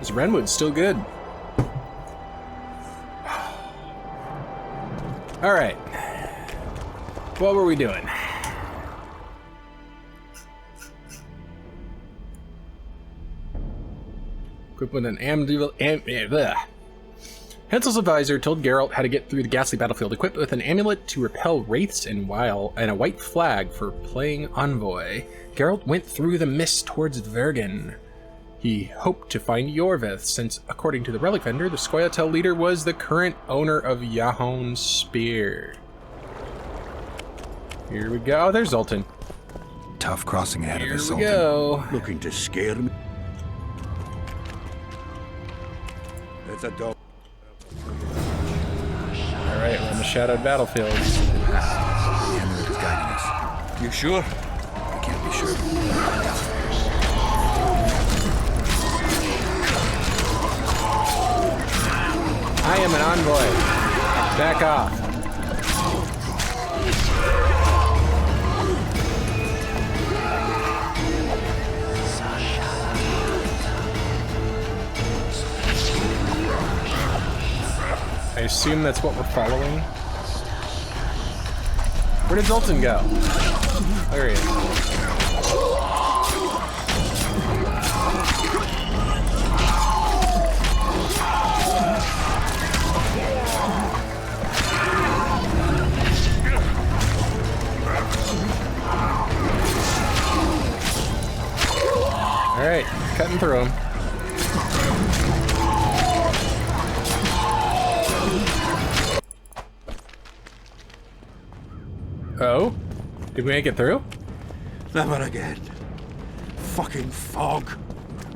This Renwood's still good. Alright. What were we doing? Equipped with an Hensel's advisor told Geralt how to get through the ghastly battlefield, equipped with an amulet to repel wraiths and a white flag for playing envoy. Geralt went through the mist towards Vergen. He hoped to find Yorvith, since, according to the relic vendor, the Scoia'tael leader was the current owner of Yahon's spear. Here we go. Oh, there's Zoltan. Tough crossing ahead of us, Zoltan. Here we go. Looking to scare me. It's a dog. Alright, we're on the shadowed battlefield. The amulet is guiding us. You sure? I can't be sure. I am an envoy. Back off. I assume that's what we're following. Where did Zoltan go? There he is. Alright, cutting through him. Oh? Did we make it through? Never again. Fucking fog.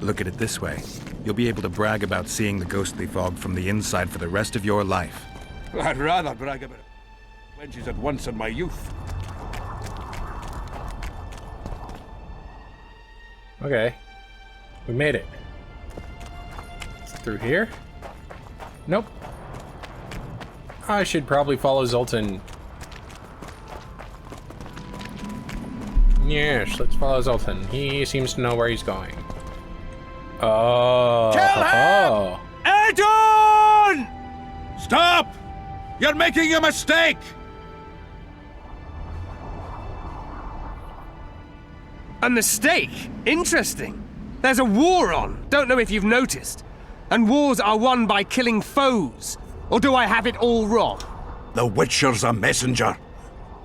Look at it this way. You'll be able to brag about seeing the ghostly fog from the inside for the rest of your life. I'd rather brag about wenches at once in my youth. Okay. We made it. Through here? Nope. I should probably follow Zoltan. Yes, let's follow Zoltan. He seems to know where he's going. Oh. Kill him! Adon! Stop! You're making a mistake! A mistake? Interesting. There's a war on. Don't know if you've noticed. And wars are won by killing foes. Or do I have it all wrong? The Witcher's a messenger.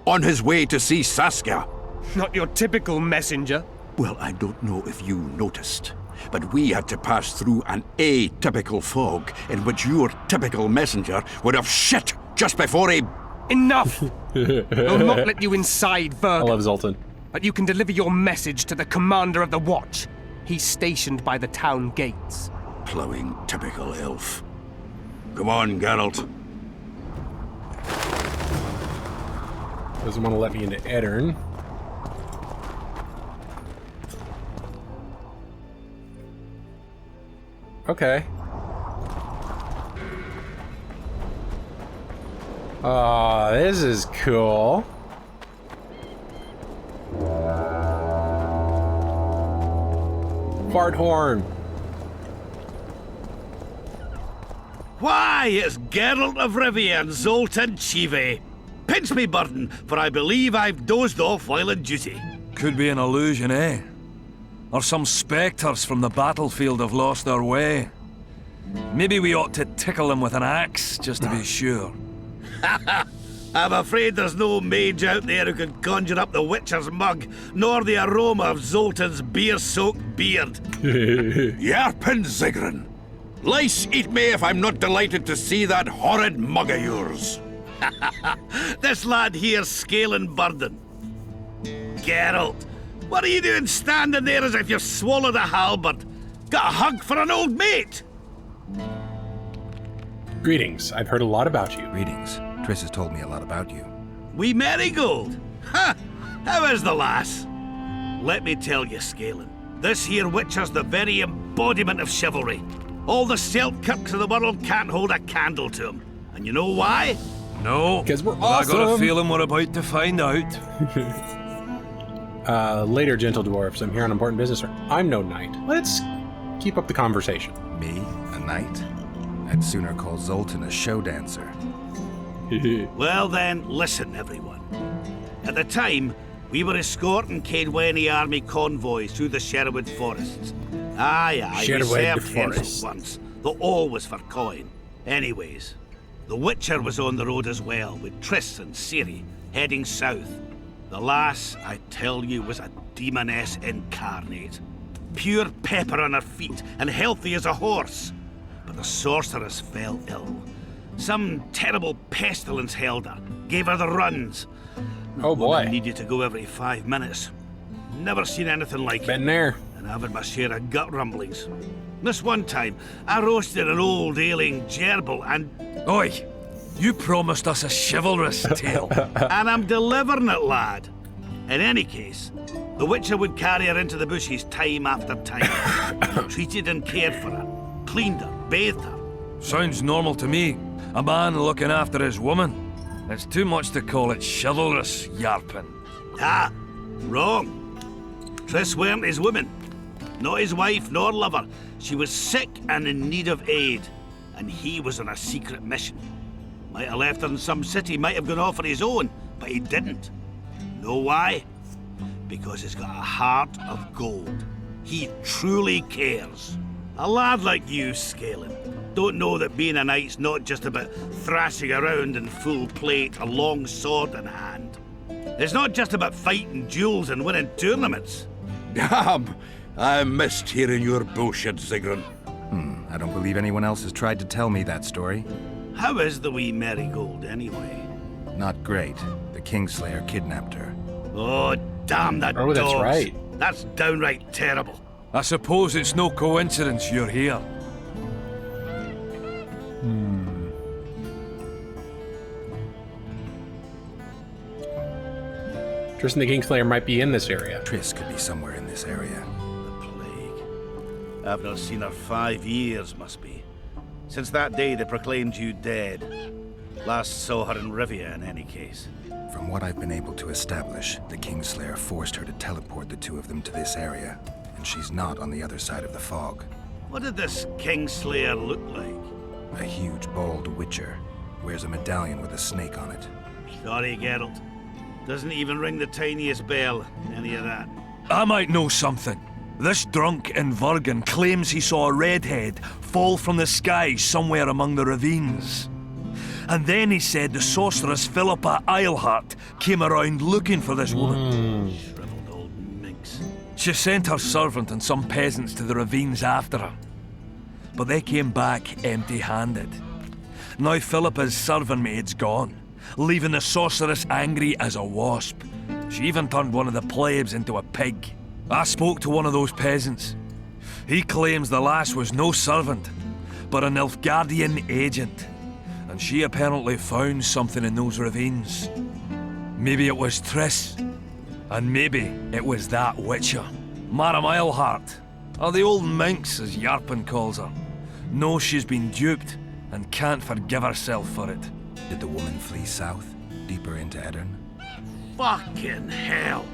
On his way to see Saskia. Not your typical messenger. Well, I don't know if you noticed, but we had to pass through an atypical fog in which your typical messenger would have shit just before he... Enough! I'll not let you inside, I Vergen. love Zoltan. But you can deliver your message to the commander of the watch. He's stationed by the town gates. Plowing typical elf. Come on, Geralt. Doesn't want to let me into Eddern. Okay. Oh, this is cool. Fart horn. Why, it's Geralt of Rivia and Zoltan Chive. Pinch me, Burden, for I believe I've dozed off while in duty. Could be an illusion, eh? Or some spectres from the battlefield have lost their way. Maybe we ought to tickle them with an axe, just to be sure. I'm afraid there's no mage out there who can conjure up the Witcher's mug, nor the aroma of Zoltan's beer-soaked beard. Yarpin Zigrin. Lice eat me if I'm not delighted to see that horrid mug of yours. This lad here's scaling Burden. Geralt, what are you doing standing there as if you've swallowed a halberd? Got a hug for an old mate? Greetings. I've heard a lot about you. Greetings. Triss has told me a lot about you. Wee Marigold? Ha! How is the lass? Let me tell you, Scalen, this here Witcher's the very embodiment of chivalry. All the Selkirks of the world can't hold a candle to him. And you know why? No, 'Cause we're but I got a awesome. feeling we're about to find out. Later, gentle dwarfs. I'm here on important business. I'm no knight. Let's keep up the conversation. Me, a knight? I'd sooner call Zoltan a show dancer. Well then, listen everyone. At the time, we were escorting Caedweni army convoys through the Sherwood forests. Aye, we Sherwood served Forest. Hensel once, though always for coin. Anyways, the Witcher was on the road as well, with Triss and Ciri, heading south. The lass, I tell you, was a demoness incarnate. Pure pepper on her feet, and healthy as a horse. But the sorceress fell ill. Some terrible pestilence held her, gave her the runs. Oh boy. Needed to go every 5 minutes. Never seen anything like it. Been there. And I've had my share of gut rumblings. This one time, I roasted an old ailing gerbil and Oi! You promised us a chivalrous tale. and I'm delivering it, lad. In any case, the Witcher would carry her into the bushes time after time. Treated and cared for her, cleaned her, bathed her. Sounds normal to me. A man looking after his woman. It's too much to call it chivalrous, Yarpin. Ah, wrong. Triss weren't his woman. Not his wife nor lover. She was sick and in need of aid. And he was on a secret mission. Might have left her in some city, might have gone off on his own, but he didn't. Know why? Because he's got a heart of gold. He truly cares. A lad like you, Scalen, don't know that being a knight's not just about thrashing around in full plate, a long sword in hand. It's not just about fighting duels and winning tournaments. Damn! I missed hearing your bullshit, Zigrin. I don't believe anyone else has tried to tell me that story. How is the wee Marigold, anyway? Not great. The Kingslayer kidnapped her. Oh, damn that Oh, that's dogs. right. That's downright terrible. I suppose it's no coincidence you're here. Tristan the Kingslayer might be in this area. Triss could be somewhere in this area. The plague. I've not seen her 5 years, must be. Since that day they proclaimed you dead. Last saw her in Rivia, in any case. From what I've been able to establish, the Kingslayer forced her to teleport the two of them to this area, and she's not on the other side of the fog. What did this Kingslayer look like? A huge, bald witcher. Wears a medallion with a snake on it. Sorry, Geralt. Doesn't even ring the tiniest bell, any of that. I might know something. This drunk in Vergen claims he saw a redhead fall from the sky somewhere among the ravines. And then he said the sorceress Philippa Eilhart came around looking for this woman. Shriveled old minx. She sent her servant and some peasants to the ravines after her. But they came back empty-handed. Now Philippa's servant maid's gone, leaving the sorceress angry as a wasp. She even turned one of the plebs into a pig. I spoke to one of those peasants. He claims the lass was no servant, but an Nilfgaardian agent. And she apparently found something in those ravines. Maybe it was Triss. And maybe it was that witcher. Madame Eilhart, or the old minx as Yarpin calls her, knows she's been duped and can't forgive herself for it. Did the woman flee south, deeper into Edirn? Fucking hell!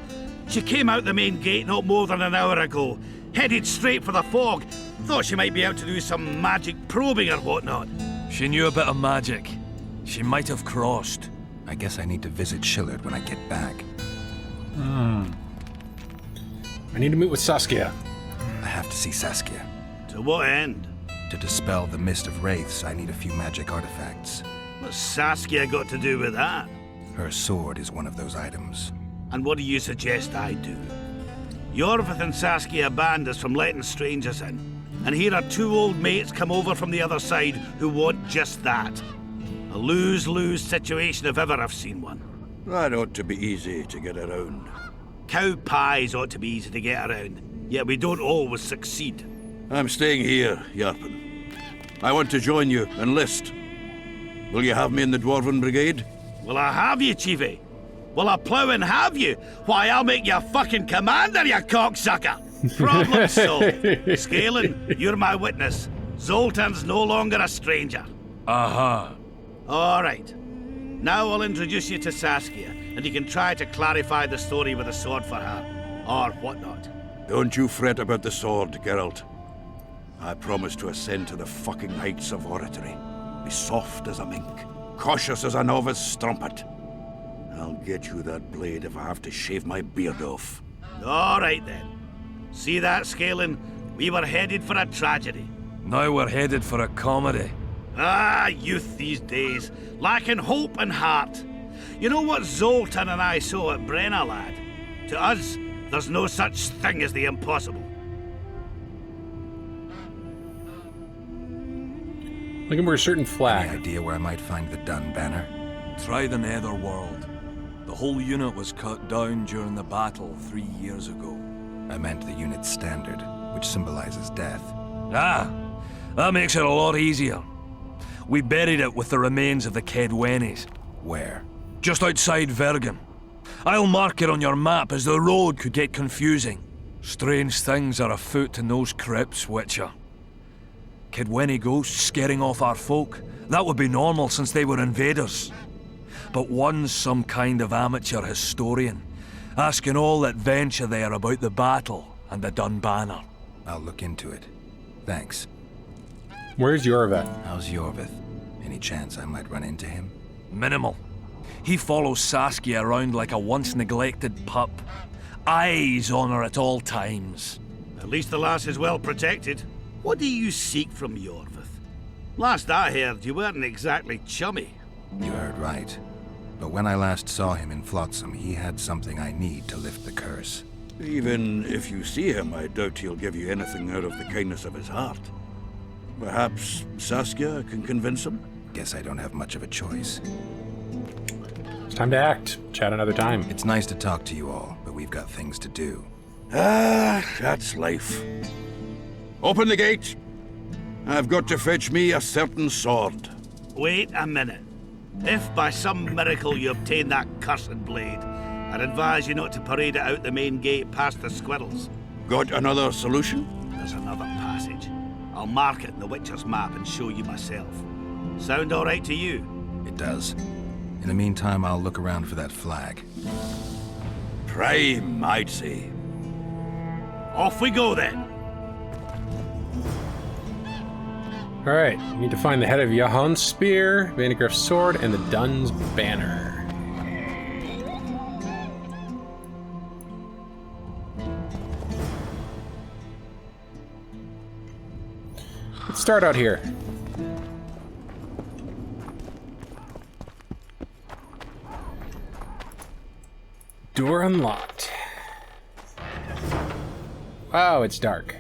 She came out the main gate not more than an hour ago, headed straight for the fog. Thought she might be out to do some magic probing or whatnot. She knew a bit of magic. She might have crossed. I guess I need to visit Shillard when I get back. I need to meet with Saskia. I have to see Saskia. To what end? To dispel the mist of wraiths, I need a few magic artifacts. What's Saskia got to do with that? Her sword is one of those items. And what do you suggest I do? Yorvith and Saskia banned us from letting strangers in. And here are two old mates come over from the other side who want just that. A lose-lose situation if ever I've seen one. That ought to be easy to get around. Cow pies ought to be easy to get around, yet we don't always succeed. I'm staying here, Yarpin. I want to join you, enlist. Will you have me in the Dwarven Brigade? Will I have you, Chiefy? Will I plough and have you? Why, I'll make you a fucking commander, you cocksucker! Problem solved. Scalen, you're my witness. Zoltan's no longer a stranger. Aha. All right. Now I'll introduce you to Saskia, and you can try to clarify the story with a sword for her. Or whatnot. Don't you fret about the sword, Geralt. I promise to ascend to the fucking heights of oratory. Be soft as a mink, cautious as a novice strumpet. I'll get you that blade if I have to shave my beard off. All right then. See that, Scalen? We were headed for a tragedy. Now we're headed for a comedy. Ah, youth these days, lacking hope and heart. You know what Zoltan and I saw at Brenna, lad? To us, there's no such thing as the impossible. Looking for a certain Any flag. idea where I might find the Dun banner? Try the Netherworld. The whole unit was cut down during the battle 3 years ago. I meant the unit's standard, which symbolizes death. Ah, that makes it a lot easier. We buried it with the remains of the Kedwenis, Where? just outside Vergen. I'll mark it on your map as the road could get confusing. Strange things are afoot in those crypts, Witcher. Kedweni ghosts scaring off our folk. That would be normal since they were invaders. But one's some kind of amateur historian, asking all that venture there about the battle and the Dun banner. I'll look into it. Thanks. Where's Yorveth? How's Yorvith? Any chance I might run into him? Minimal. He follows Saskia around like a once-neglected pup. Eyes on her at all times. At least the lass is well protected. What do you seek from Yorvith? Last I heard, you weren't exactly chummy. You heard right. But when I last saw him in Flotsam, he had something I need to lift the curse. Even if you see him, I doubt he'll give you anything out of the kindness of his heart. Perhaps Saskia can convince him? Guess I don't have much of a choice. It's time to act. Chat another time. It's nice to talk to you all, but we've got things to do. Ah, that's life. Open the gate. I've got to fetch me a certain sword. Wait a minute. If by some miracle you obtain that cursed blade, I'd advise you not to parade it out the main gate past the squirrels. Got another solution? There's another passage. I'll mark it in the Witcher's map and show you myself. Sound all right to you? It does. In the meantime, I'll look around for that flag. Prime, I'd say. Off we go then. Alright, we need to find the head of Jahon's spear, Vandegrift's sword, and the Dun's banner. Let's start out here. Door unlocked. Wow, it's dark.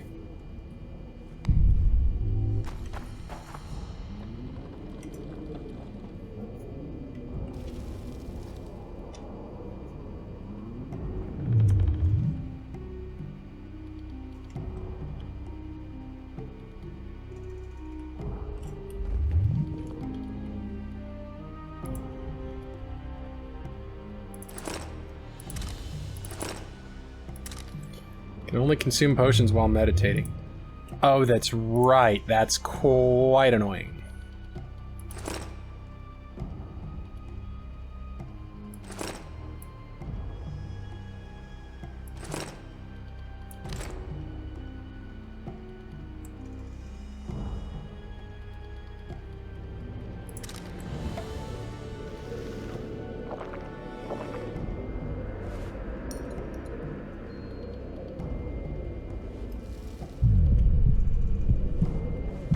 Can only consume potions while meditating. Oh, that's right. That's quite annoying.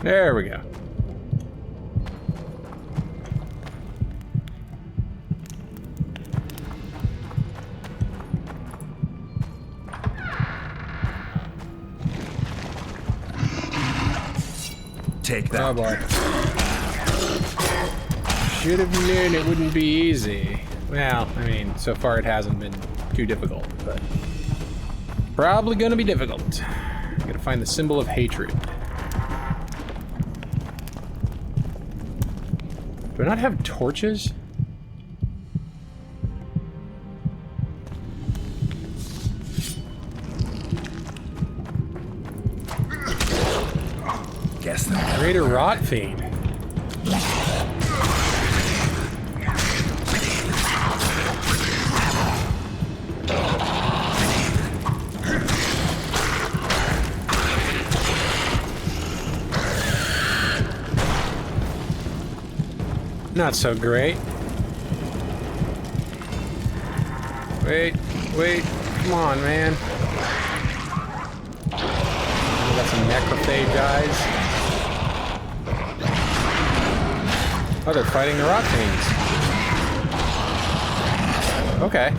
There we go. Take that. Oh boy. Should have known it wouldn't be easy. Well, I mean, so far it hasn't been too difficult, but probably gonna be difficult. I'm gonna find the symbol of hatred. Do I not have torches? Guess that. Greater Rot Fiend. Not so great. Wait, come on, man. We got some necrophage guys. Oh, they're fighting the rock fiends. Okay.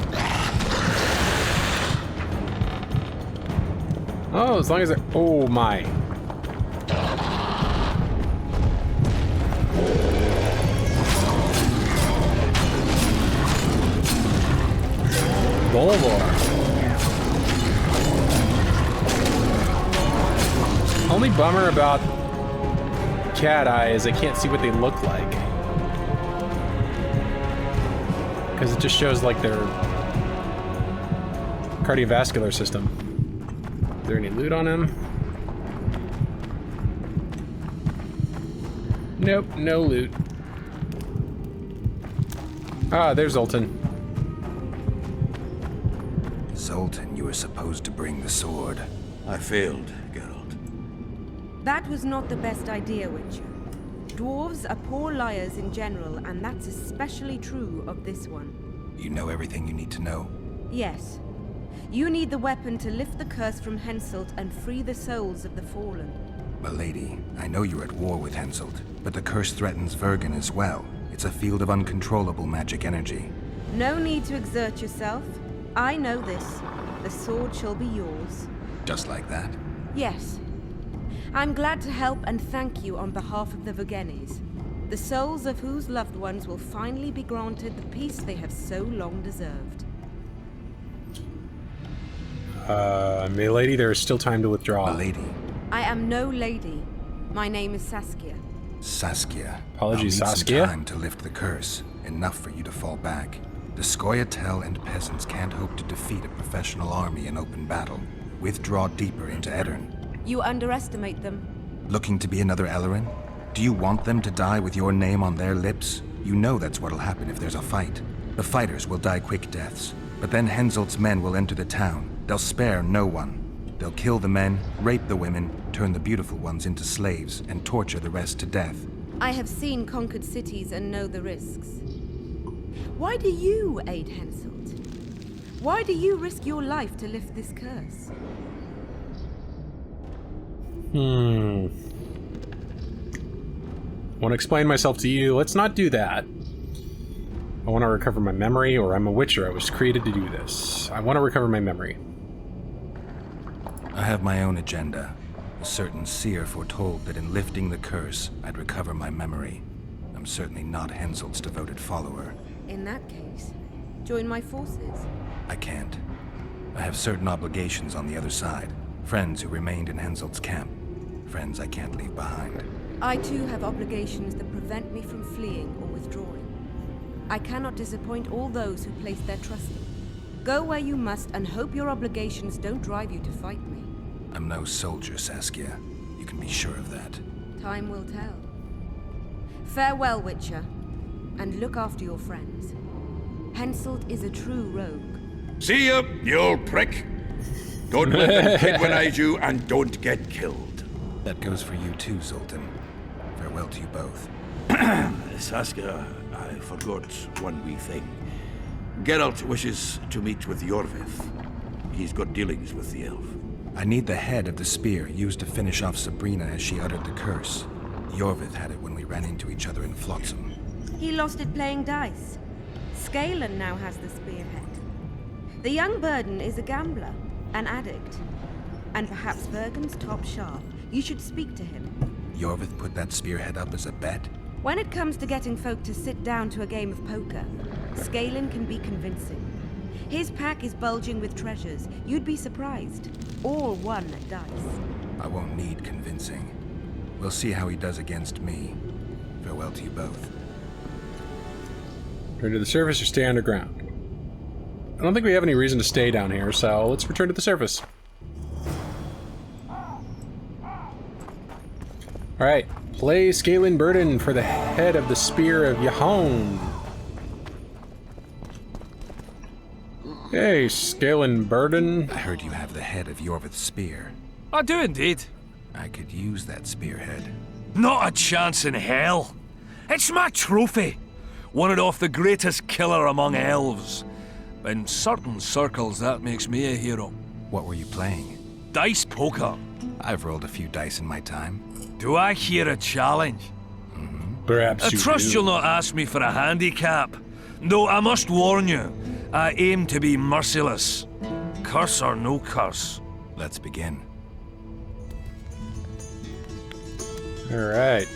Oh, as long as they're... Oh, my. Bulvar. Only bummer about Cat Eye is I can't see what they look like. Because it just shows like their cardiovascular system. Is there any loot on him? Nope, no loot. Ah, there's Zoltan. Zoltan, you were supposed to bring the sword. I failed, Geralt. That was not the best idea, Witcher. Dwarves are poor liars in general, and that's especially true of this one. You know everything you need to know? Yes. You need the weapon to lift the curse from Henselt and free the souls of the fallen. Milady, I know you're at war with Henselt, but the curse threatens Vergen as well. It's a field of uncontrollable magic energy. No need to exert yourself. I know this. The sword shall be yours. Just like that? Yes. I'm glad to help and thank you on behalf of the Vergenes, the souls of whose loved ones will finally be granted the peace they have so long deserved. Milady, there is still time to withdraw. Milady. I am no lady. My name is Saskia. Saskia. Apologies, I'll need Saskia. some time to lift the curse. Enough for you to fall back. The Scoia'tael and peasants can't hope to defeat a professional army in open battle. Withdraw deeper into Edirn. You underestimate them. Looking to be another Ellerin? Do you want them to die with your name on their lips? You know that's what'll happen if there's a fight. The fighters will die quick deaths, but then Henselt's men will enter the town. They'll spare no one. They'll kill the men, rape the women, turn the beautiful ones into slaves, and torture the rest to death. I have seen conquered cities and know the risks. Why do you aid Henselt? Why do you risk your life to lift this curse? Want to explain myself to you? Let's not do that. I want to recover my memory, or I'm a Witcher. I was created to do this. I want to recover my memory. I have my own agenda. A certain seer foretold that in lifting the curse, I'd recover my memory. I'm certainly not Henselt's devoted follower. In that case, join my forces. I can't. I have certain obligations on the other side. Friends who remained in Henselt's camp. Friends I can't leave behind. I too have obligations that prevent me from fleeing or withdrawing. I cannot disappoint all those who place their trust in me. Go where you must and hope your obligations don't drive you to fight me. I'm no soldier, Saskia. You can be sure of that. Time will tell. Farewell, Witcher, and look after your friends. Henselt is a true rogue. See ya, you old prick. Don't let them kidwinize you and don't get killed. That goes for you too, Zoltan. Farewell to you both. Saskia, I forgot one wee thing. Geralt wishes to meet with Yorvith. He's got dealings with the elf. I need the head of the spear used to finish off Sabrina as she uttered the curse. Yorvith had it when we ran into each other in Flotsam. He lost it playing dice. Scalen now has the spearhead. The young burden is a gambler, an addict, and perhaps Vergen's top sharp. You should speak to him. Yorvith put that spearhead up as a bet? When it comes to getting folk to sit down to a game of poker, Scalen can be convincing. His pack is bulging with treasures. You'd be surprised. All won at dice. I won't need convincing. We'll see how he does against me. Farewell to you both. Return to the surface or stay underground? I don't think we have any reason to stay down here, so let's return to the surface. Alright, play Scalen Burden for the head of the Spear of Yahon. Hey, Scalen Burden. I heard you have the head of Yorvith's spear. I do indeed. I could use that spearhead. Not a chance in hell. It's my trophy. Wanted off the greatest killer among elves. In certain circles, that makes me a hero. What were you playing? Dice poker. I've rolled a few dice in my time. Do I hear a challenge? Perhaps I you trust do. you'll not ask me for a handicap. Though I must warn you, I aim to be merciless. Curse or no curse. Let's begin. All right.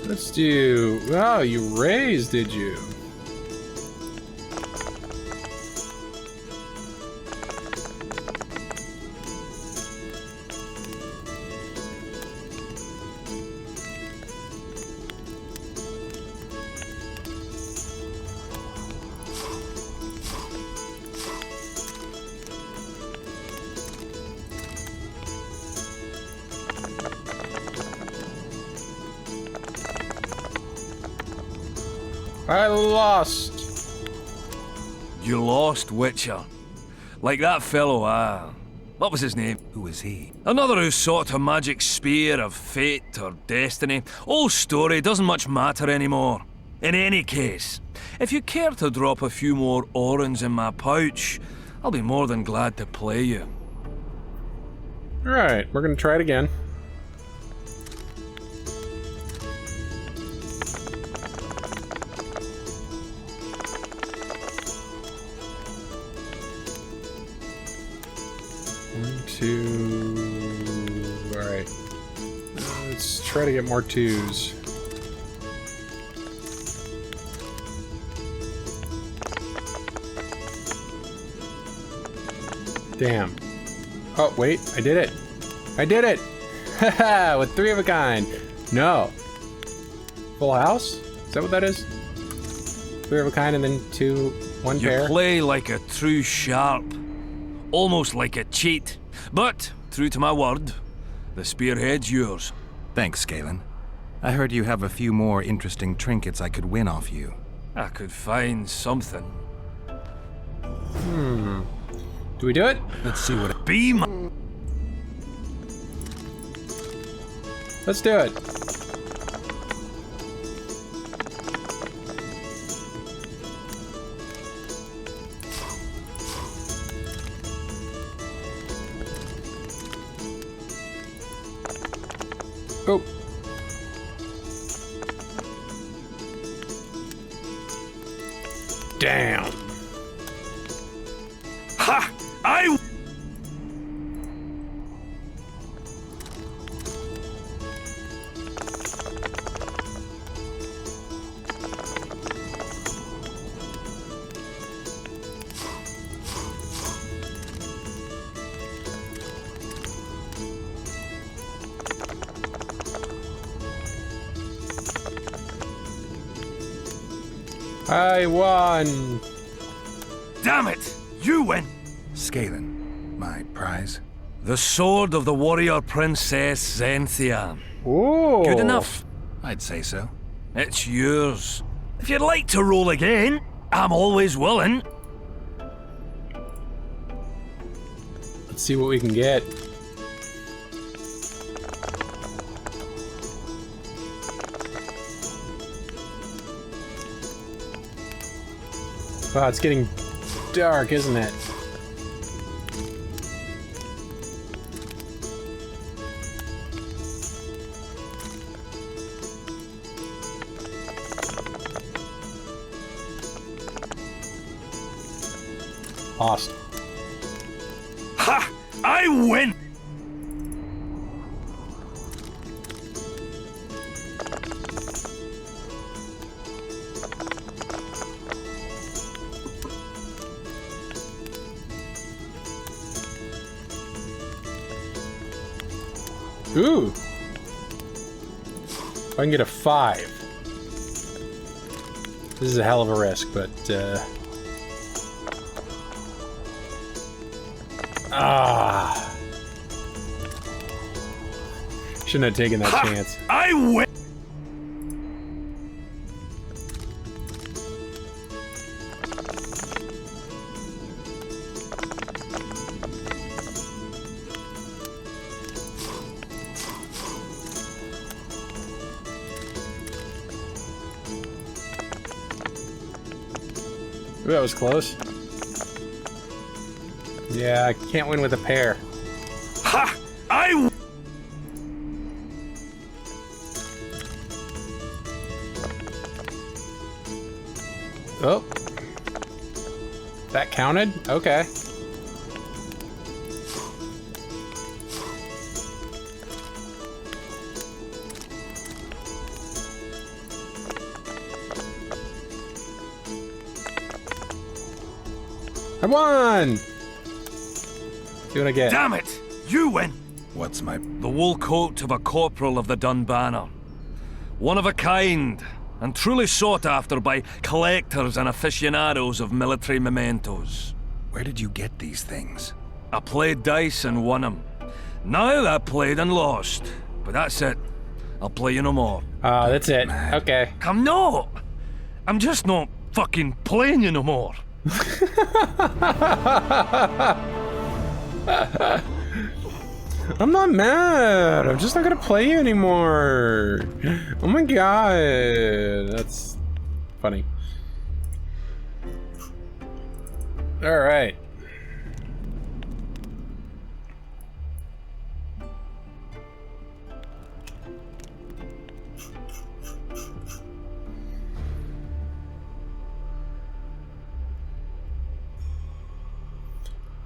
Let's do... Oh, you raised, did you? I lost. You lost, Witcher. Like that fellow, what was his name? Who is he? Another who sought a magic spear of fate or destiny. Old story, doesn't much matter anymore. In any case, if you care to drop a few more orens in my pouch, I'll be more than glad to play you. Alright, we're gonna try it again. One, two... Alright. Let's try to get more twos. Damn. Oh, wait, I did it. I did it! Haha, with 3 of a kind. No. Full house? Is that what that is? 3 of a kind and then 1 You pair? play like a true sharp. Almost like a cheat. But, true to my word, the spearhead's yours. Thanks, Galen. I heard you have a few more interesting trinkets I could win off you. I could find something. Do we do it? Let's see what... Be my... Let's do it. Oh. Damn. Ha! I... I won. Damn it! You win! Scalen, my prize. The sword of the warrior princess Zenthia. Ooh. Good enough. I'd say so. It's yours. If you'd like to roll again, I'm always willing. Let's see what we can get. Wow, it's getting dark, isn't it? Lost. Ha! I win! Ooh. If I can get a 5. This is a hell of a risk, but shouldn't have taken that chance. I win! Ooh, that was close. Yeah, I can't win with a pair. Ha! I Oh. That counted? Okay. I won! See what I get. Damn it! You win! What's my... The wool coat of a corporal of the Dun Banner. One of a kind, and truly sought after by collectors and aficionados of military mementos. Where did you get these things? I played dice and won 'em. Now I played and lost. But that's it. I'll play you no more. That's it. Okay. I'm not! I'm just not fucking playing you no more. I'm not mad. I'm just not gonna play you anymore. Oh my god. That's funny. Alright.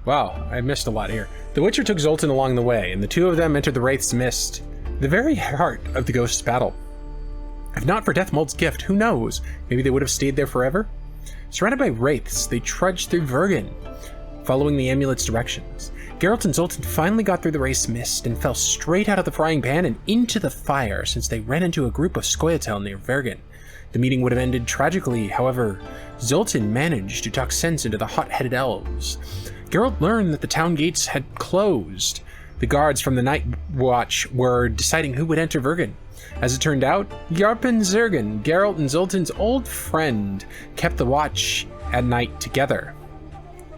Wow, I missed a lot here. The Witcher took Zoltan along the way, and the two of them entered the Wraith's Mist, the very heart of the Ghost's battle. If not for Deathmold's gift, who knows? Maybe they would have stayed there forever? Surrounded by Wraiths, they trudged through Vergen, following the amulet's directions. Geralt and Zoltan finally got through the Wraith's Mist and fell straight out of the frying pan and into the fire since they ran into a group of Scoia'tael near Vergen. The meeting would have ended tragically, however, Zoltan managed to talk sense into the hot-headed elves. Geralt learned that the town gates had closed. The guards from the Night Watch were deciding who would enter Vergen. As it turned out, Yarpen Zergen, Geralt and Zoltan's old friend, kept the watch at night together,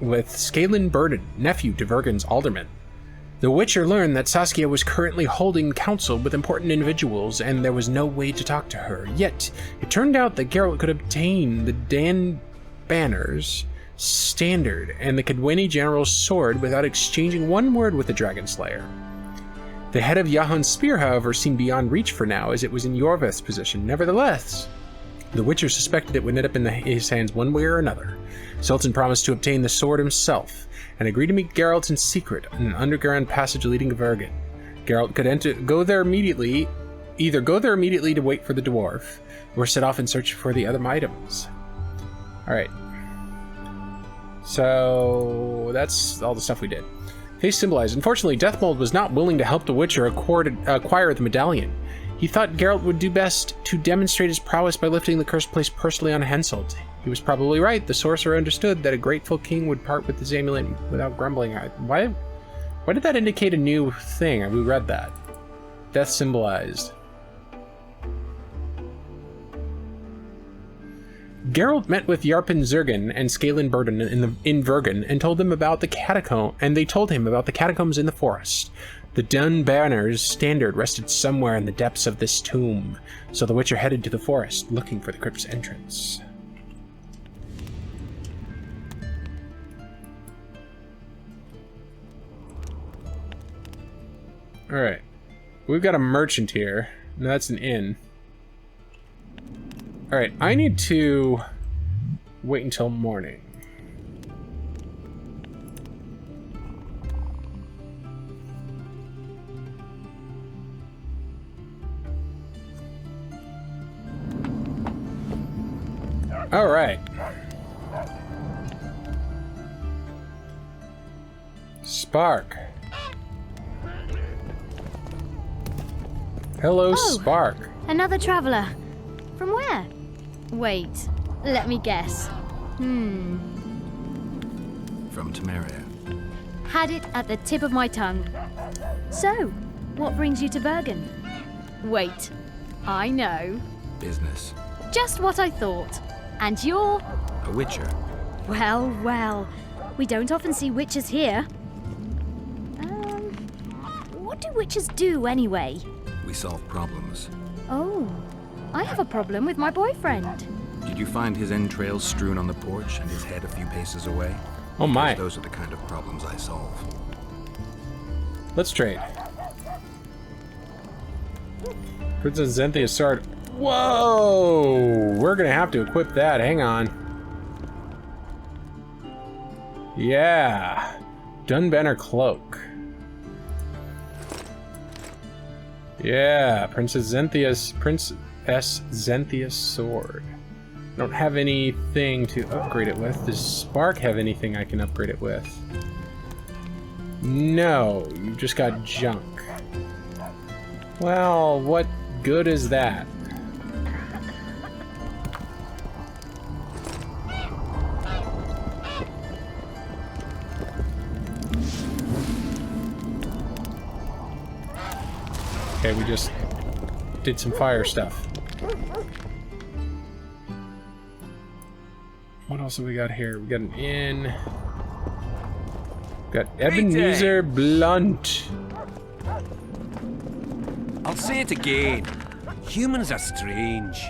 with Scalen Burden, nephew to Vergen's alderman. The Witcher learned that Saskia was currently holding council with important individuals, and there was no way to talk to her. Yet, it turned out that Geralt could obtain the Dan Banner's standard and the Cadweni general's sword without exchanging one word with the Dragon Slayer. The head of Yahon's spear, however, seemed beyond reach for now, as it was in Yorveth's possession. Nevertheless, the Witcher suspected it would end up in his hands one way or another. Zoltan promised to obtain the sword himself, and agreed to meet Geralt in secret in an underground passage leading to Vergen. Geralt could either go there immediately to wait for the dwarf, or set off in search for the other items. Alright. So that's all the stuff we did. Face symbolized. Unfortunately, Deathmold was not willing to help the Witcher acquire the medallion. He thought Geralt would do best to demonstrate his prowess by lifting the cursed place personally on Henselt. He was probably right. The sorcerer understood that a grateful king would part with his amulet without grumbling. Why did that indicate a new thing? We read that. Death symbolized. Geralt met with Yarpen Zergen and Scalen Burden in Vergen and told them about the catacombs in the forest. The Dun Banner's standard rested somewhere in the depths of this tomb, so the Witcher headed to the forest looking for the crypt's entrance. Alright. We've got a merchant here. No, that's an inn. Alright, I need to wait until morning. Alright. Spark. Hello, Spark. Another traveler. From where? Wait, let me guess. From Temeria. Had it at the tip of my tongue. So, what brings you to Vergen? Wait, I know. Business. Just what I thought. And you're... A witcher. Well, well. We don't often see witches here. What do witches do anyway? We solve problems. Oh, I have a problem with my boyfriend. Did you find his entrails strewn on the porch and his head a few paces away? Oh my. Because those are the kind of problems I solve. Let's trade. Princess Zenthia's sword. Whoa! We're gonna have to equip that. Hang on. Yeah. Dunbanner cloak. Yeah, Princess Zenthia's sword. I don't have anything to upgrade it with. Does Spark have anything I can upgrade it with? No, you just got junk. Well, what good is that? Okay, we just did some fire stuff. What else have we got here? We got an inn. We got Ebenezer Blunt. I'll say it again. Humans are strange.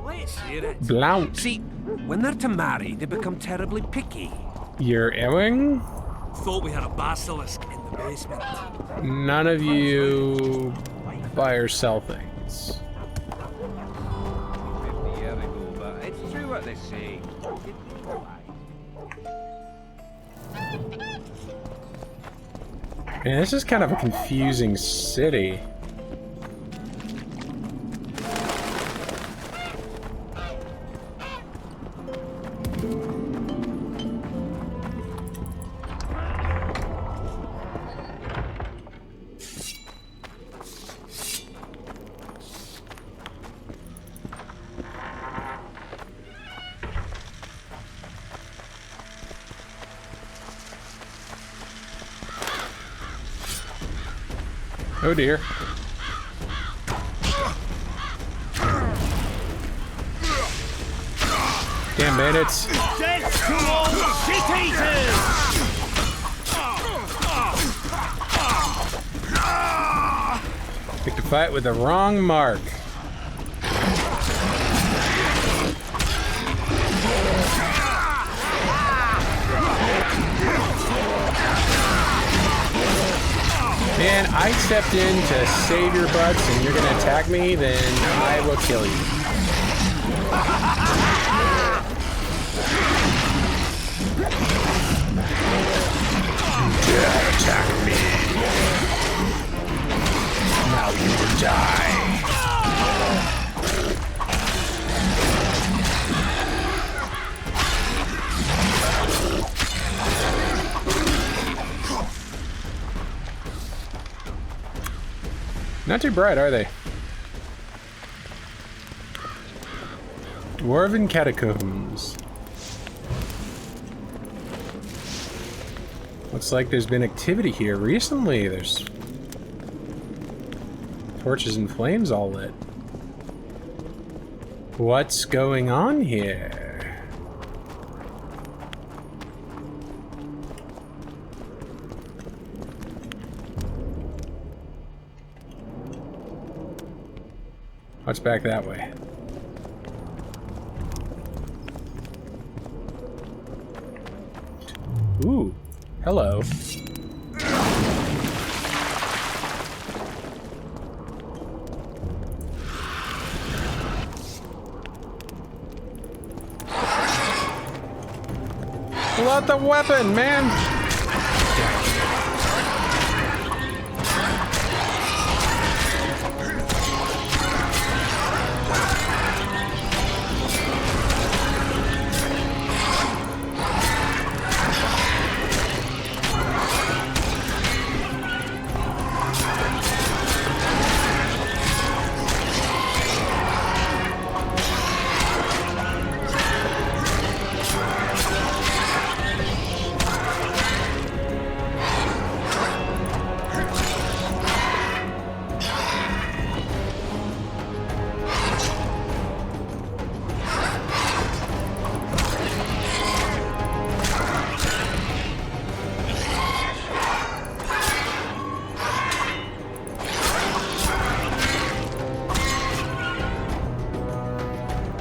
Let's hear it. Blount. See, when they're to marry, they become terribly picky. You're Ewing? Thought we had a basilisk in the basement. None of you buy or sell things. 50 years ago, but it's true what they say. Man, this is kind of a confusing city. Oh dear. Damn bandits. Death to all shit-eaters! Picked a fight with the wrong mark. Man, I stepped in to save your butts and you're gonna attack me, then I will kill you. Dare attack me. Now you will die. Not too bright, are they? Dwarven catacombs. Looks like there's been activity here recently. There's torches and flames all lit. What's going on here? What's back that way? Ooh, hello. Pull out the weapon, man!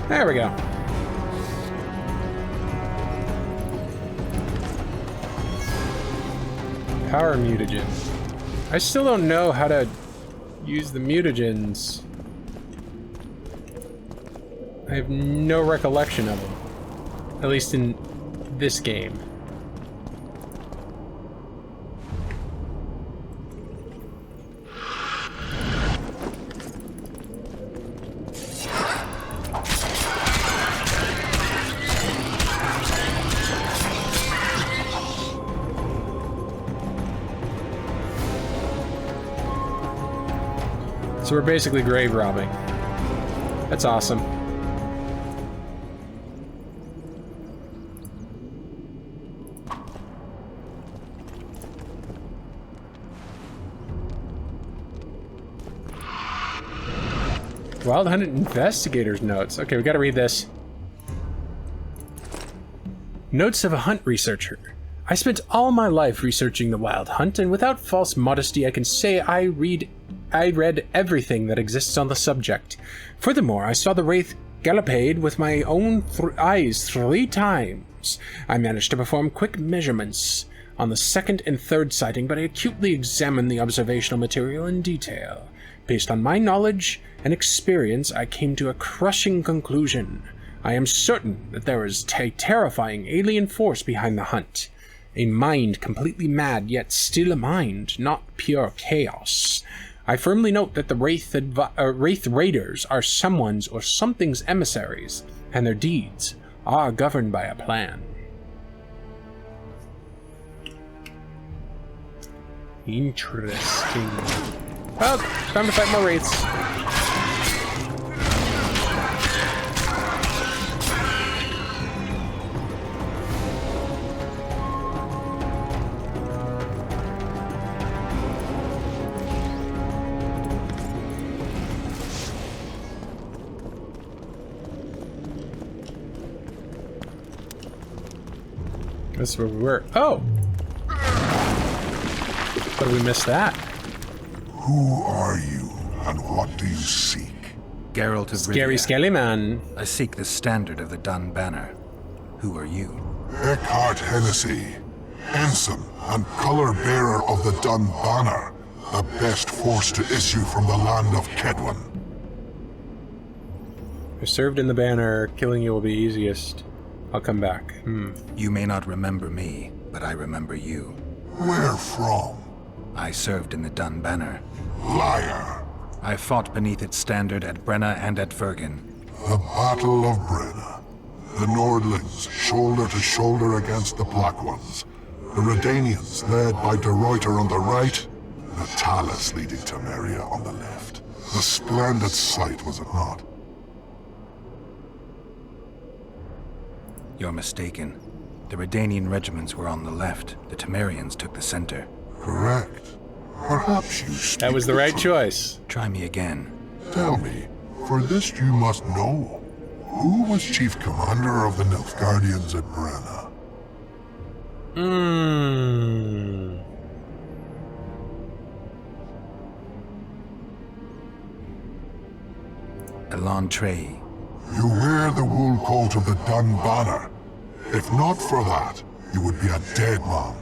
There we go. Power mutagen. I still don't know how to use the mutagens. I have no recollection of them. At least in this game. So we're basically grave robbing. That's awesome. Wild Hunt Investigator's Notes. Okay, we gotta read this. Notes of a hunt researcher. I spent all my life researching the Wild Hunt, and without false modesty I can say I read everything that exists on the subject. Furthermore, I saw the Wraith gallopade with my own eyes 3 times. I managed to perform quick measurements on the second and third sighting, but I acutely examined the observational material in detail. Based on my knowledge and experience, I came to a crushing conclusion. I am certain that there is a terrifying alien force behind the hunt. A mind completely mad, yet still a mind, not pure chaos. I firmly note that the Wraith Raiders are someone's or something's emissaries, and their deeds are governed by a plan. Interesting. Well, time to fight more Wraiths. That's where we were. Oh! How did we miss that? Who are you, and what do you seek? Geralt of Scary Rivia. Skelly Man. I seek the standard of the Dun Banner. Who are you? Eckhart Hennessy, ensign and color-bearer of the Dun Banner, the best force to issue from the land of Kedwin. I served in the banner. Killing you will be easiest. I'll come back. You may not remember me, but I remember you. Where from? I served in the Dun Banner. Liar. I fought beneath its standard at Brenna and at Vergen. The Battle of Brenna. The Nordlings, shoulder to shoulder against the Black Ones. The Redanians, led by De Ruyter on the right. The Talus leading Temeria on the left. A splendid sight, was it not? You're mistaken. The Redanian regiments were on the left. The Temerians took the center. Correct. Perhaps you speak That was the right choice. Try me again. Tell me, for this you must know. Who was chief commander of the Nilfgaardians at Brenna? Elantre. You wear the wool coat of the Dun Banner. If not for that, you would be a dead man.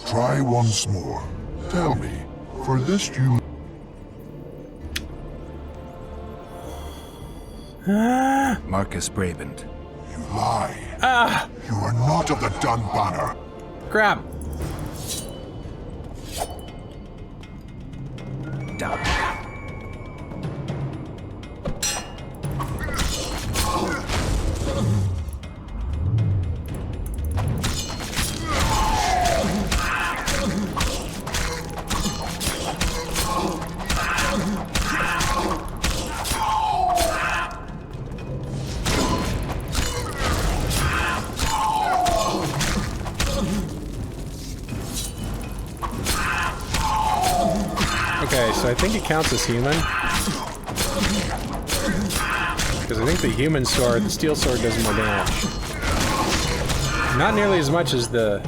Try once more. Tell me, for this you... Marcus Brabant. You lie. You are not of the Dun Banner. Crap. Okay, so I think it counts as human. Because I think the human sword, the steel sword, does more damage. Not nearly as much as the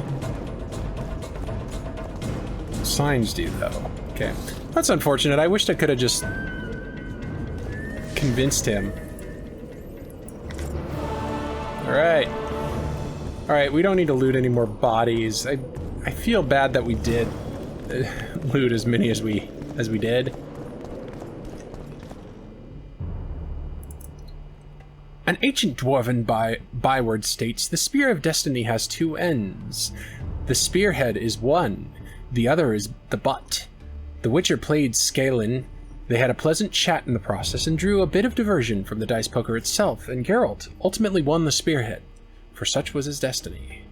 signs do, though. Okay. That's unfortunate. I wished I could have just convinced him. Alright. Alright, we don't need to loot any more bodies. I feel bad that we did. loot as many as we did. An ancient dwarven byword states, the Spear of Destiny has two ends. The spearhead is one, the other is the butt. The Witcher played Scalen. They had a pleasant chat in the process and drew a bit of diversion from the dice poker itself, and Geralt ultimately won the spearhead, for such was his destiny.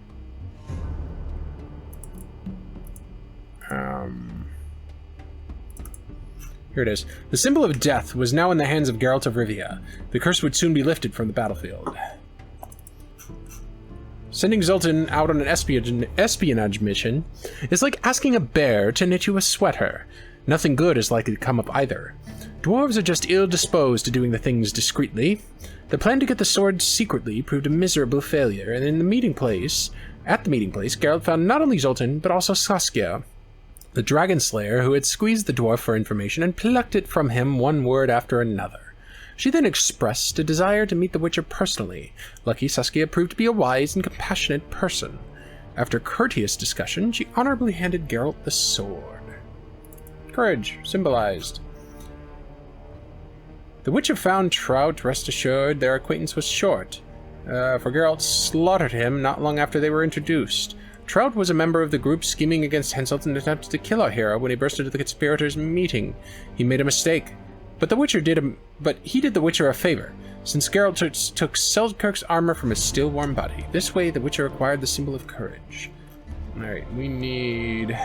Here it is. The symbol of death was now in the hands of Geralt of Rivia. The curse would soon be lifted from the battlefield. Sending Zoltan out on an espionage mission is like asking a bear to knit you a sweater. Nothing good is likely to come of either. Dwarves are just ill-disposed to doing the things discreetly. The plan to get the sword secretly proved a miserable failure, and at the meeting place, Geralt found not only Zoltan, but also Saskia, the dragon slayer who had squeezed the dwarf for information and plucked it from him one word after another. She then expressed a desire to meet the Witcher personally. Lucky Saskia proved to be a wise and compassionate person. After courteous discussion, she honorably handed Geralt the sword. Courage, symbolized. The Witcher found Trout, rest assured their acquaintance was short, for Geralt slaughtered him not long after they were introduced. Trout was a member of the group scheming against Henselt and attempted to kill our hero when he burst into the conspirators' meeting. He made a mistake, but he did the Witcher a favor, since Geralt took Selkirk's armor from his still-warm body. This way, the Witcher acquired the symbol of courage. Alright, we need...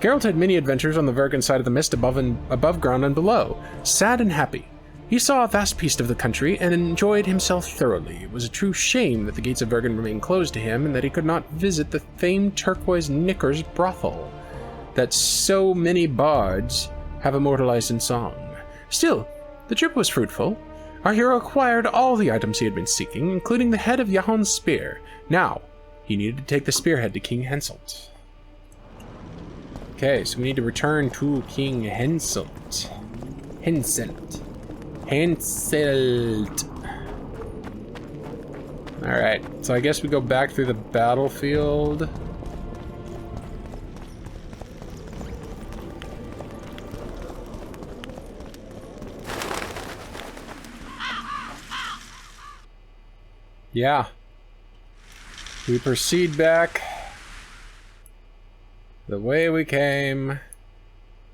Geralt had many adventures on the Vergen side of the mist, above ground and below, sad and happy. He saw a vast piece of the country and enjoyed himself thoroughly. It was a true shame that the gates of Vergen remained closed to him and that he could not visit the famed turquoise Knickers brothel that so many bards have immortalized in song. Still, the trip was fruitful. Our hero acquired all the items he had been seeking, including the head of Jahon's spear. Now, he needed to take the spearhead to King Henselt. Okay, so we need to return to King Henselt. Alright, so I guess we go back through the battlefield. Yeah. We proceed back the way we came.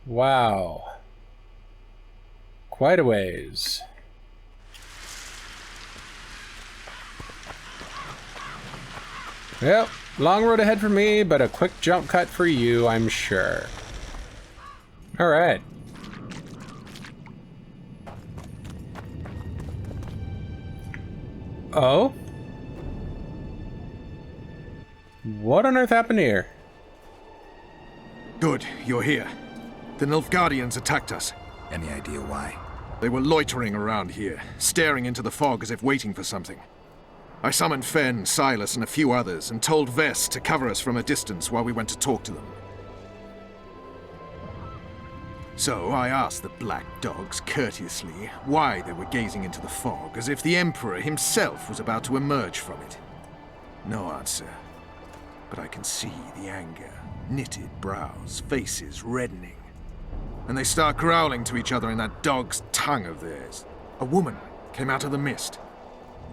Wow. Quite a ways. Well, long road ahead for me, but a quick jump cut for you, I'm sure. Alright. Oh? What on earth happened here? Good, you're here. The Nilfgaardians attacked us. Any idea why? They were loitering around here, staring into the fog as if waiting for something. I summoned Fen, Silas, and a few others, and told Vess to cover us from a distance while we went to talk to them. So I asked the black dogs courteously why they were gazing into the fog, as if the Emperor himself was about to emerge from it. No answer. But I can see the anger, knitted brows, faces reddening. And they start growling to each other in that dog's tongue of theirs. A woman came out of the mist,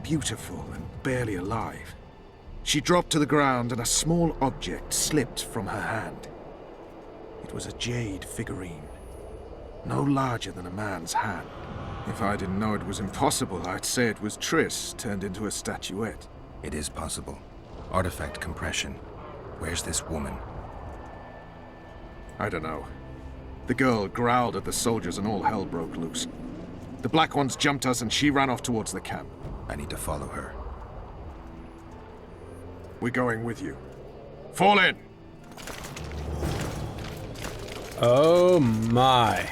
beautiful and barely alive. She dropped to the ground and a small object slipped from her hand. It was a jade figurine, no larger than a man's hand. If I didn't know it was impossible, I'd say it was Triss turned into a statuette. It is possible. Artifact compression. Where's this woman? I don't know. The girl growled at the soldiers and all hell broke loose. The Black Ones jumped us and she ran off towards the camp. I need to follow her. We're going with you. Fall in! Oh my.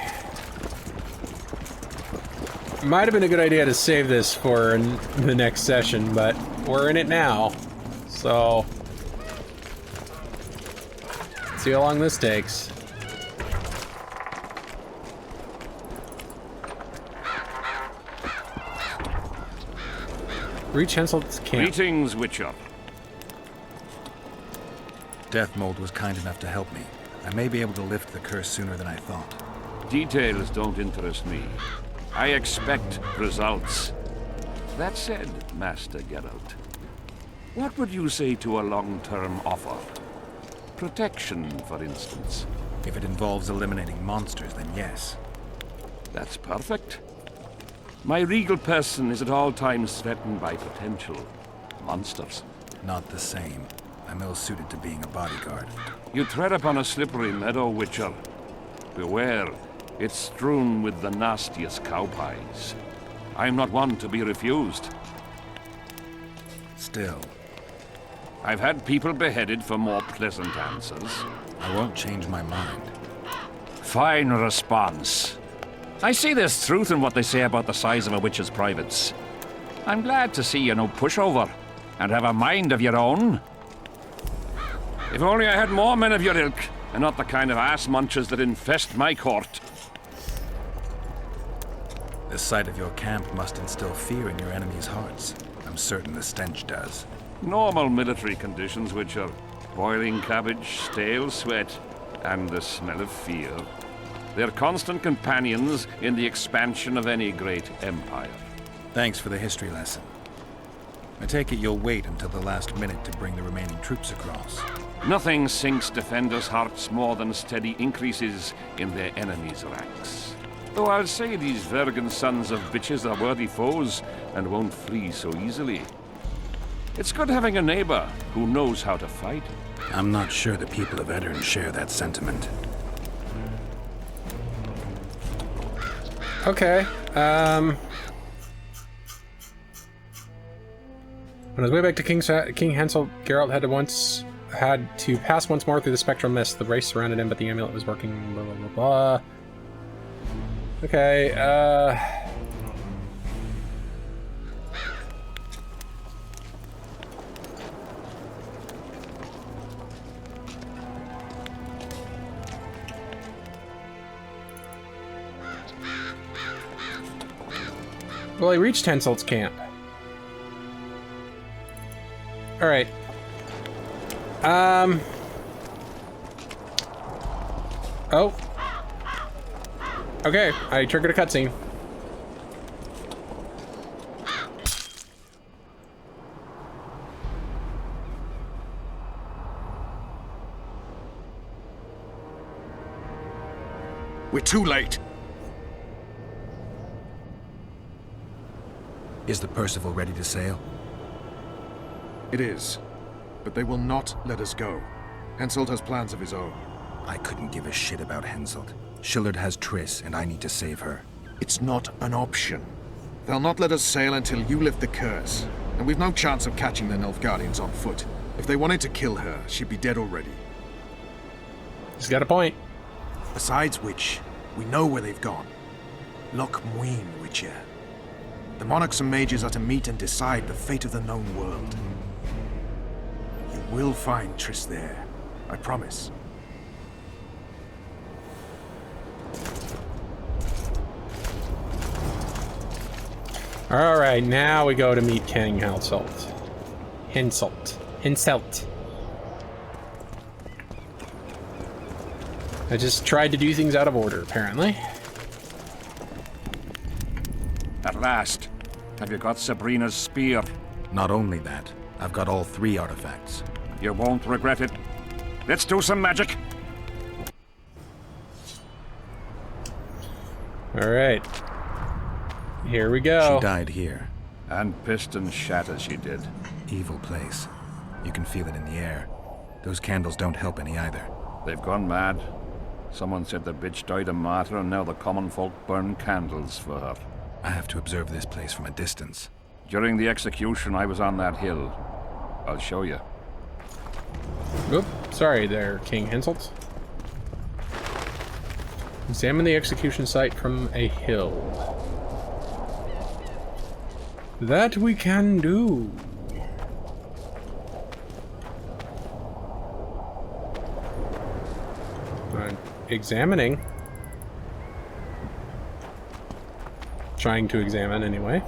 Might have been a good idea to save this for the next session, but we're in it now. So, let's see how long this takes. Reach Henselt's camp. Greetings, Witcher. Death Mold was kind enough to help me. I may be able to lift the curse sooner than I thought. Details don't interest me. I expect results. That said, Master Geralt, what would you say to a long-term offer? Protection, for instance. If it involves eliminating monsters, then yes. That's perfect. My regal person is at all times threatened by potential monsters. Not the same. I'm ill-suited to being a bodyguard. You tread upon a slippery meadow, Witcher. Beware, it's strewn with the nastiest cow pies. I'm not one to be refused. Still, I've had people beheaded for more pleasant answers. I won't change my mind. Fine response. I see there's truth in what they say about the size of a witch's privates. I'm glad to see you're no pushover and have a mind of your own. If only I had more men of your ilk, and not the kind of ass munchers that infest my court. The sight of your camp must instill fear in your enemies' hearts. I'm certain the stench does. Normal military conditions, which are boiling cabbage, stale sweat, and the smell of fear. They're constant companions in the expansion of any great empire. Thanks for the history lesson. I take it you'll wait until the last minute to bring the remaining troops across. Nothing sinks defenders' hearts more than steady increases in their enemies' ranks. Though I'll say these Vergen sons of bitches are worthy foes and won't flee so easily. It's good having a neighbor who knows how to fight. I'm not sure the people of Edirn share that sentiment. Okay, On his way back to King Hansel, Geralt had to pass once more through the spectral mist. The race surrounded him, but the amulet was working. Blah blah blah blah. Okay. Well, I reached Henselt's camp. Alright. Oh. Okay, I triggered a cutscene. We're too late. Is the Percival ready to sail? It is. But they will not let us go. Henselt has plans of his own. I couldn't give a shit about Henselt. Shillard has Triss, and I need to save her. It's not an option. They'll not let us sail until you lift the curse. And we've no chance of catching the Nilfgaardians on foot. If they wanted to kill her, she'd be dead already. He's got a point. Besides which, we know where they've gone. Loch Muin, Witcher. The monarchs and mages are to meet and decide the fate of the known world. You will find Triss there. I promise. Alright, now we go to meet King Henselt. Henselt. I just tried to do things out of order, apparently. At last. Have you got Sabrina's spear? Not only that, I've got all 3 artifacts. You won't regret it. Let's do some magic. Alright. Here we go. She died here. And pissed and shat as she did. Evil place. You can feel it in the air. Those candles don't help any either. They've gone mad. Someone said the bitch died a martyr and now the common folk burn candles for her. I have to observe this place from a distance. During the execution, I was on that hill. I'll show you. Oop, sorry there, King Henselt. Examine the execution site from a hill. That we can do. I'm examining. Trying to examine, anyway.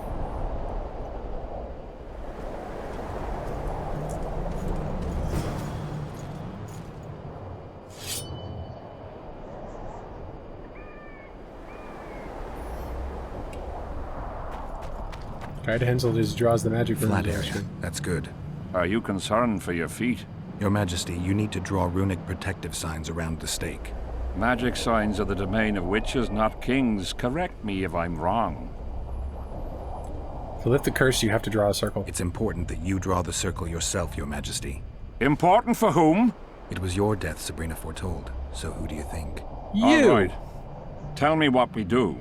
Guide Henselt draws the magic from Flat the area. direction. That's good. Are you concerned for your feet? Your Majesty, you need to draw runic protective signs around the stake. Magic signs are the domain of witches, not kings. Correct me if I'm wrong. To lift the curse, you have to draw a circle. It's important that you draw the circle yourself, Your Majesty. Important for whom? It was your death Sabrina foretold, so who do you think? You! All right. Tell me what we do.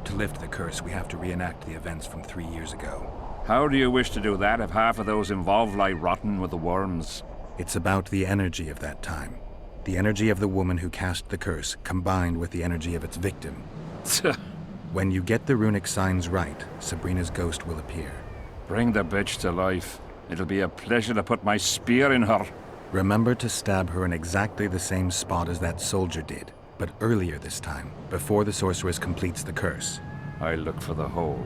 To lift the curse, we have to reenact the events from 3 years ago. How do you wish to do that if half of those involved lie rotten with the worms? It's about the energy of that time. The energy of the woman who cast the curse, combined with the energy of its victim. When you get the runic signs right, Sabrina's ghost will appear. Bring the bitch to life. It'll be a pleasure to put my spear in her. Remember to stab her in exactly the same spot as that soldier did, but earlier this time, before the sorceress completes the curse. I look for the hole.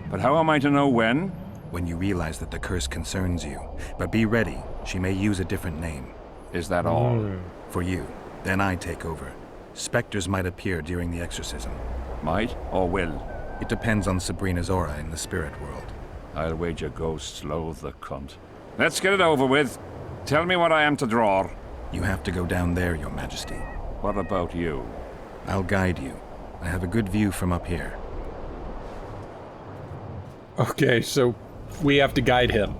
But how am I to know when? When you realize that the curse concerns you. But be ready, she may use a different name. Is that all? For you. Then I take over. Specters might appear during the exorcism. Might or will? It depends on Sabrina's aura in the spirit world. I'll wager ghosts loathe the cunt. Let's get it over with. Tell me what I am to draw. You have to go down there, Your Majesty. What about you? I'll guide you. I have a good view from up here. Okay, so we have to guide him.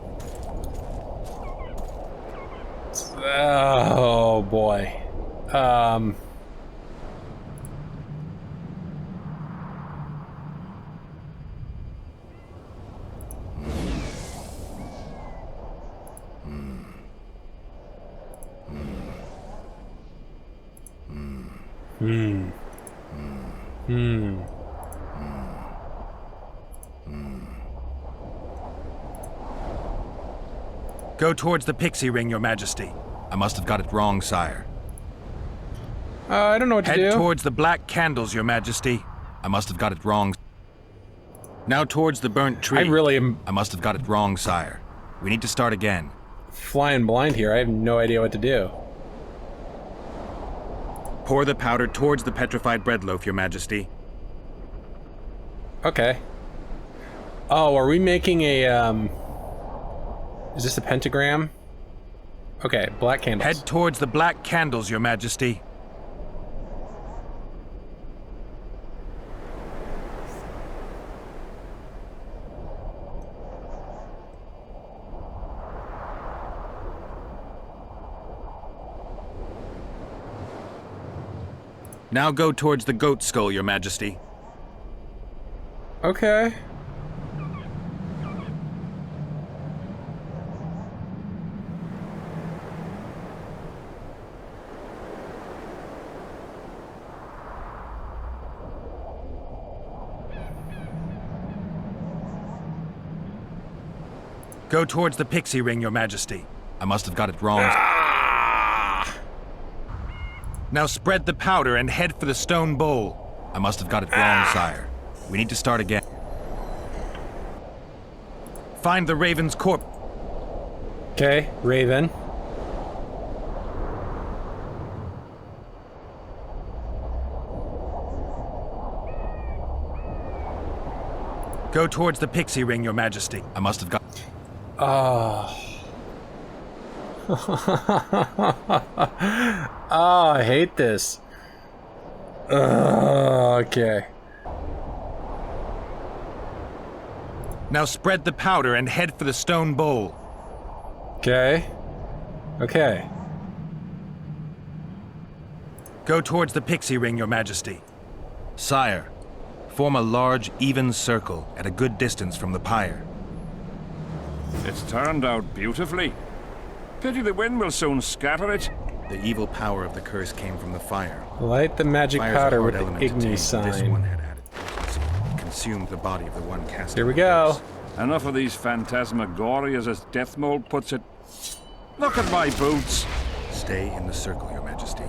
Oh boy. Go towards the pixie ring, Your Majesty. I must have got it wrong, sire. I don't know what to do. Head towards the black candles, Your Majesty. I must have got it wrong. Now towards the burnt tree. I really am I must have got it wrong, sire. We need to start again. flying blind here. I have no idea what to do. Pour the powder towards the petrified bread loaf, Your Majesty. Okay. Oh, are we making a, is this a pentagram? Okay, black candles. Head towards the black candles, Your Majesty. Now go towards the goat skull, Your Majesty. Okay. Go towards the pixie ring, Your Majesty. I must have got it wrong. Now spread the powder and head for the stone bowl. I must have got it wrong, sire. We need to start again. Find the raven's corpse. Okay, Raven. Go towards the pixie ring, Your Majesty. I must have got... Oh. Oh, I hate this. Okay. Now spread the powder and head for the stone bowl. Okay. Okay. Go towards the pixie ring, Your Majesty. Sire, form a large, even circle at a good distance from the pyre. It's turned out beautifully. Pity the wind will soon scatter it. The evil power of the curse came from the fire. Light the magic Fire's a powder hard with the element to tame, igni but sign. This one had added potency. It consumed the body of the one casting Here we the go. curse. Enough of these phantasmagorias, as Death Mold puts it. Look at my boots. Stay in the circle, Your Majesty.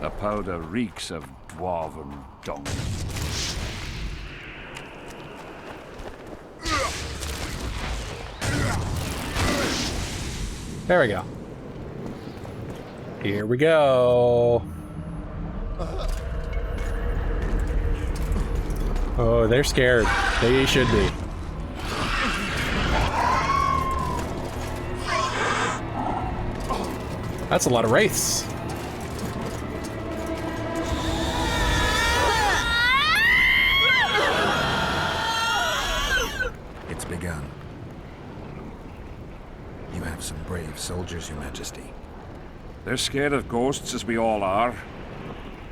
The powder reeks of dwarven dung. There we go. Here we go. Oh, they're scared. They should be. That's a lot of wraiths. It's begun. You have some brave soldiers, Your Majesty. They're scared of ghosts, as we all are.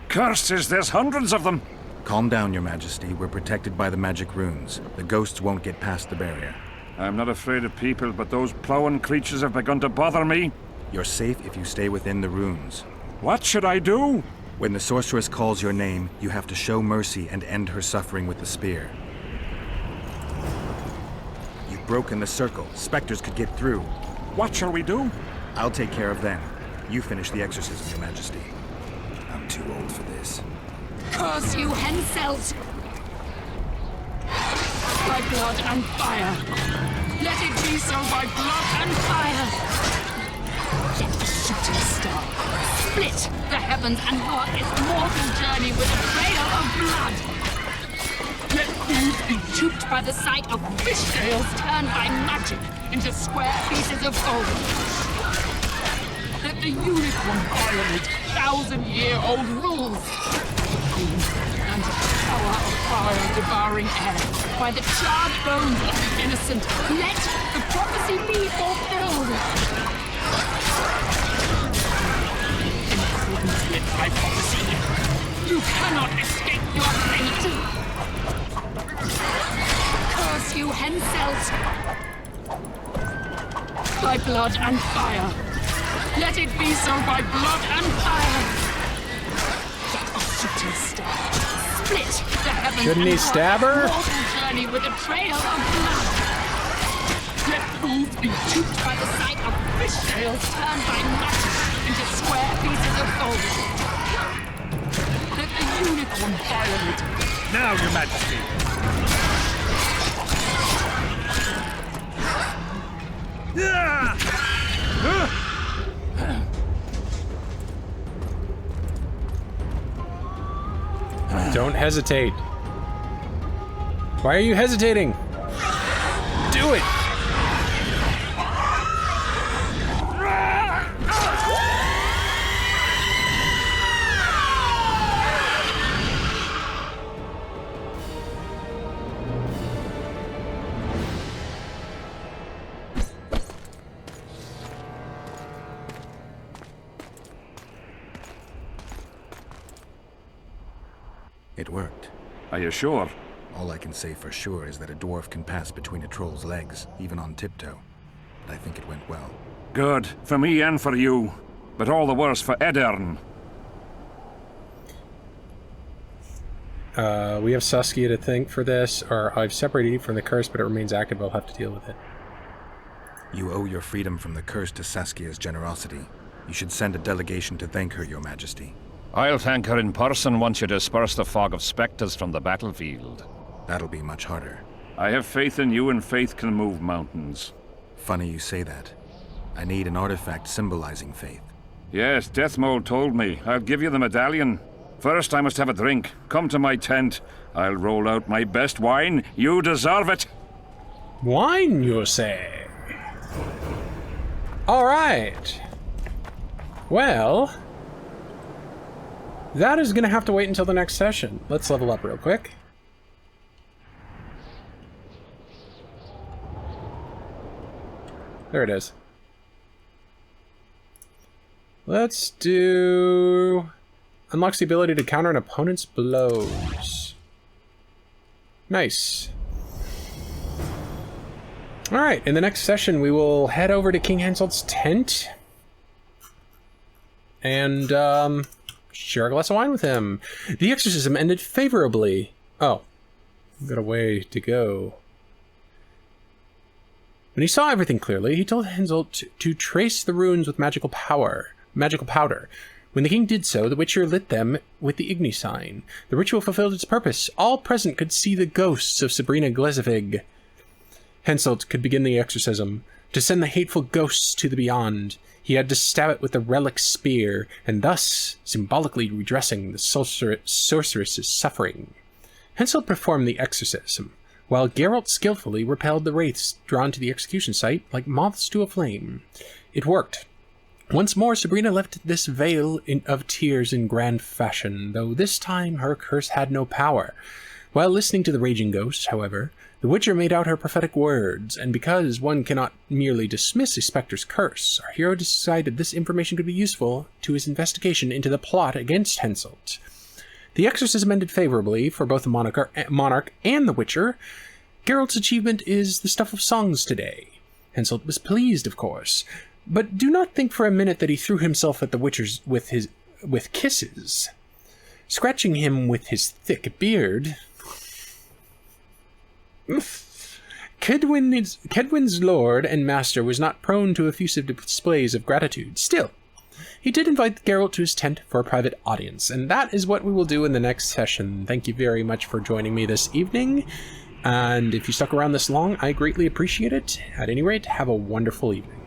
Curses, there's hundreds of them! Calm down, Your Majesty. We're protected by the magic runes. The ghosts won't get past the barrier. I'm not afraid of people, but those plowing creatures have begun to bother me. You're safe if you stay within the runes. What should I do? When the sorceress calls your name, you have to show mercy and end her suffering with the spear. You've broken the circle. Spectres could get through. What shall we do? I'll take care of them. You finish the exorcism, Your Majesty. I'm too old for this. Curse you, Henselt! By blood and fire! Let it be so by blood and fire! Let the shooting star split the heavens and mark its mortal journey with a trail of blood! Let fools be duped by the sight of fishtails turned by magic into square pieces of gold! Let the unicorn violate 1,000-year-old rules! And the power of fire devouring air, by the charred bones of the innocent, let the prophecy be fulfilled! In accordance with my prophecy, you cannot escape your fate! Curse you, Henselt! By blood and fire! Let it be so by blood and fire! Let a shooting star split the heavens. Shouldn't he stab her? Mortal journey with a trail of blood. Let fools be duped by the sight of fishtails turned by magic into square pieces of gold. Let the unicorn violate. Now, Your Majesty. Don't hesitate. Why are you hesitating? Do it! It worked. Are you sure? All I can say for sure is that a dwarf can pass between a troll's legs, even on tiptoe. But I think it went well. Good. For me and for you. But all the worse for Edern. We have Saskia to thank for this, or I've separated you from the curse, but it remains active. I'll have to deal with it. You owe your freedom from the curse to Saskia's generosity. You should send a delegation to thank her, Your Majesty. I'll thank her in person once you disperse the fog of spectres from the battlefield. That'll be much harder. I have faith in you, and faith can move mountains. Funny you say that. I need an artifact symbolizing faith. Yes, Deathmold told me. I'll give you the medallion. First, I must have a drink. Come to my tent. I'll roll out my best wine. You deserve it. Wine, you say? All right. Well, that is going to have to wait until the next session. Let's level up real quick. There it is. Let's do... Unlocks the ability to counter an opponent's blows. Nice. Alright, in the next session we will head over to King Henselt's tent. And, share a glass of wine with him. The exorcism ended favorably. Oh. We've got a way to go. When he saw everything clearly, he told Henselt to trace the runes with magical powder. When the king did so, the Witcher lit them with the Igni sign. The ritual fulfilled its purpose. All present could see the ghosts of Sabrina Glezevig. Henselt could begin the exorcism. To send the hateful ghosts to the beyond, he had to stab it with the relic spear, and thus symbolically redressing the sorceress's suffering. Henselt performed the exorcism, while Geralt skillfully repelled the wraiths drawn to the execution site like moths to a flame. It worked. Once more, Sabrina left this vale of tears in grand fashion, though this time her curse had no power. While listening to the raging ghost, however, the Witcher made out her prophetic words, and because one cannot merely dismiss a spectre's curse, our hero decided this information could be useful to his investigation into the plot against Henselt. The exorcism ended favorably for both the monarch and the Witcher. Geralt's achievement is the stuff of songs today. Henselt was pleased, of course, but do not think for a minute that he threw himself at the Witcher's with kisses. Scratching him with his thick beard, Kedwin's lord and master was not prone to effusive displays of gratitude. Still, he did invite Geralt to his tent for a private audience, and that is what we will do in the next session. Thank you very much for joining me this evening, and if you stuck around this long, I greatly appreciate it. At any rate, have a wonderful evening.